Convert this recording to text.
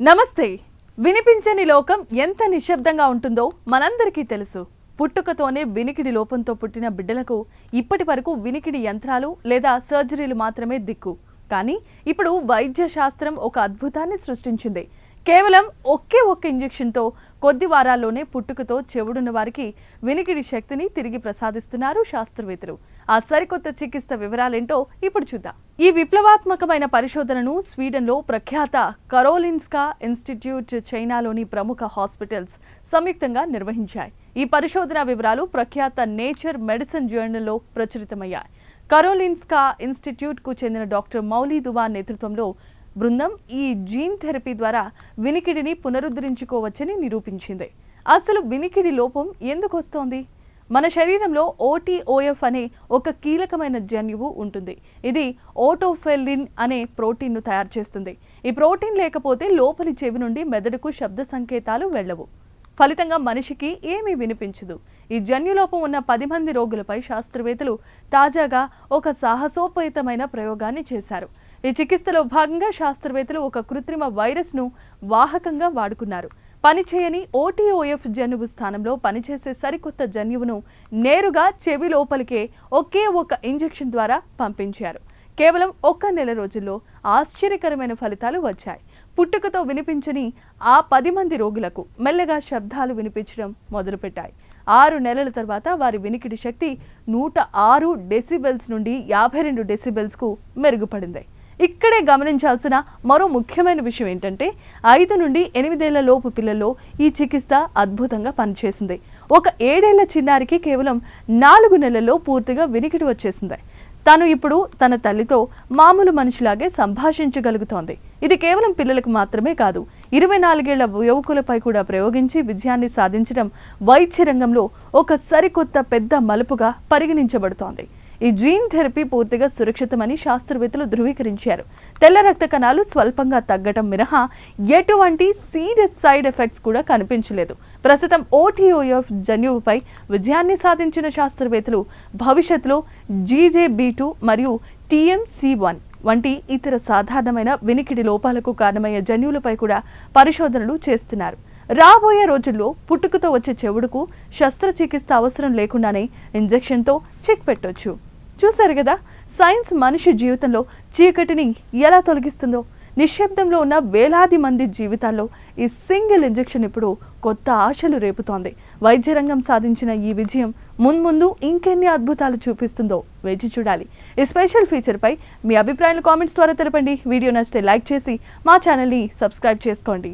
నమస్తే. వినిపించని లోకం ఎంత నిశ్శబ్దంగా ఉంటుందో మనందరికీ తెలుసు. పుట్టుకతోనే వినికిడి లోపంతో పుట్టిన బిడ్డలకు ఇప్పటి వరకు వినికిడి యంత్రాలు లేదా సర్జరీలు మాత్రమే దిక్కు. కానీ ఇప్పుడు వైద్య శాస్త్రం ఒక అద్భుతాన్ని సృష్టించింది. కేవలం ఒకే ఒక్క ఇంజెక్షన్తో కొద్ది వారాల్లోనే పుట్టుకతో చెవుడున్న వారికి వినికిడి శక్తిని తిరిగి ప్రసాదిస్తున్నారు శాస్త్రవేత్తలు. ఆ సరికొత్త చికిత్స వివరాలేంటో ఇప్పుడు చూద్దాం. ఈ విప్లవాత్మకమైన పరిశోధనను స్వీడన్లో ప్రఖ్యాత కరోలిన్స్కా ఇన్స్టిట్యూట్, చైనాలోని ప్రముఖ హాస్పిటల్స్ సంయుక్తంగా నిర్వహించాయి. ఈ పరిశోధన వివరాలు ప్రఖ్యాత నేచర్ మెడిసిన్ జర్నల్లో ప్రచురితమయ్యాయి. కరోలిన్స్కా ఇన్స్టిట్యూట్కు చెందిన డాక్టర్ మౌలి దువా నేతృత్వంలో బృందం ఈ జీన్ థెరపీ ద్వారా వినికిడిని పునరుద్ధరించుకోవచ్చని నిరూపించింది. అసలు వినికిడి లోపం ఎందుకు వస్తోంది? మన శరీరంలో ఓటీఓఎఫ్ అనే ఒక కీలకమైన జన్యువు ఉంటుంది. ఇది ఓటోఫెలిన్ అనే ప్రోటీన్ను తయారు చేస్తుంది. ఈ ప్రోటీన్ లేకపోతే లోపలి చెవి నుండి మెదడుకు శబ్ద సంకేతాలు వెళ్ళవు. ఫలితంగా మనిషికి ఏమీ వినిపించదు. ఈ జన్యులోపం ఉన్న 10 మంది రోగులపై శాస్త్రవేత్తలు తాజాగా ఒక సాహసోపేతమైన ప్రయోగాన్ని చేశారు. ఈ చికిత్సలో భాగంగా శాస్త్రవేత్తలు ఒక కృత్రిమ వైరస్ను వాహకంగా వాడుకున్నారు. పనిచేయని ఓటీఓఎఫ్ జన్యువు స్థానంలో పనిచేసే సరికొత్త జన్యువును నేరుగా చెవి లోపలికే ఒకే ఒక ఇంజెక్షన్ ద్వారా పంపించారు. కేవలం 1 నెల రోజుల్లో ఆశ్చర్యకరమైన ఫలితాలు వచ్చాయి. పుట్టుకతో వినిపించని ఆ 10 మంది రోగులకు మెల్లగా శబ్దాలు వినిపించడం మొదలుపెట్టాయి. 6 నెలల తర్వాత వారి వినికిడి శక్తి 106 డెసిబెల్స్ నుండి 52 డెసిబెల్స్కు మెరుగుపడింది. ఇక్కడే గమనించాల్సిన మరో ముఖ్యమైన విషయం ఏంటంటే 5 నుండి 8 ఏళ్ల లోపు పిల్లల్లో ఈ చికిత్స అద్భుతంగా పనిచేసింది. ఒక 7 ఏళ్ల చిన్నారికి కేవలం 4 నెలల్లో పూర్తిగా వినికిడి వచ్చేసింది. తాను ఇప్పుడు తన తల్లితో మామూలు మనిషిలాగే సంభాషించగలుగుతోంది. ఇది కేవలం పిల్లలకు మాత్రమే కాదు, 24 ఏళ్ల యువకులపై కూడా ప్రయోగించి విజయాన్ని సాధించడం వైద్య రంగంలో ఒక సరికొత్త పెద్ద మలుపుగా పరిగణించబడుతోంది. ఈ జీన్ థెరపీ పూర్తిగా సురక్షితమని శాస్త్రవేత్తలు ధృవీకరించారు. తెల్ల రక్త కణాలు స్వల్పంగా తగ్గడం మినహా ఎటువంటి సీరియస్ సైడ్ ఎఫెక్ట్స్ కూడా కనిపించలేదు. ప్రస్తుతం ఓటీఓఎఫ్ జన్యువుపై విజయాన్ని సాధించిన శాస్త్రవేత్తలు భవిష్యత్తులో జీజేబీ2 మరియు TMC1 వంటి ఇతర సాధారణమైన వినికిడి లోపాలకు కారణమయ్యే జన్యువులపై కూడా పరిశోధనలు చేస్తున్నారు. రాబోయే రోజుల్లో పుట్టుకతో వచ్చే చెవుడుకు శస్త్రచికిత్స అవసరం లేకుండానే ఇంజెక్షన్తో చెక్ పెట్టొచ్చు. చూశారు కదా, సైన్స్ మనిషి జీవితంలో చీకటిని ఎలా తొలగిస్తుందో. నిశ్శబ్దంలో ఉన్న వేలాది మంది జీవితాల్లో ఈ సింగిల్ ఇంజెక్షన్ ఇప్పుడు కొత్త ఆశలు రేపుతోంది. వైద్య రంగం సాధించిన ఈ విజయం మున్ముందు ఇంకెన్ని అద్భుతాలు చూపిస్తుందో వేచి చూడాలి. ఈ స్పెషల్ ఫీచర్పై మీ అభిప్రాయాలు కామెంట్స్ ద్వారా తెలపండి. వీడియో నచ్చితే లైక్ చేసి మా ఛానల్ని సబ్స్క్రైబ్ చేసుకోండి.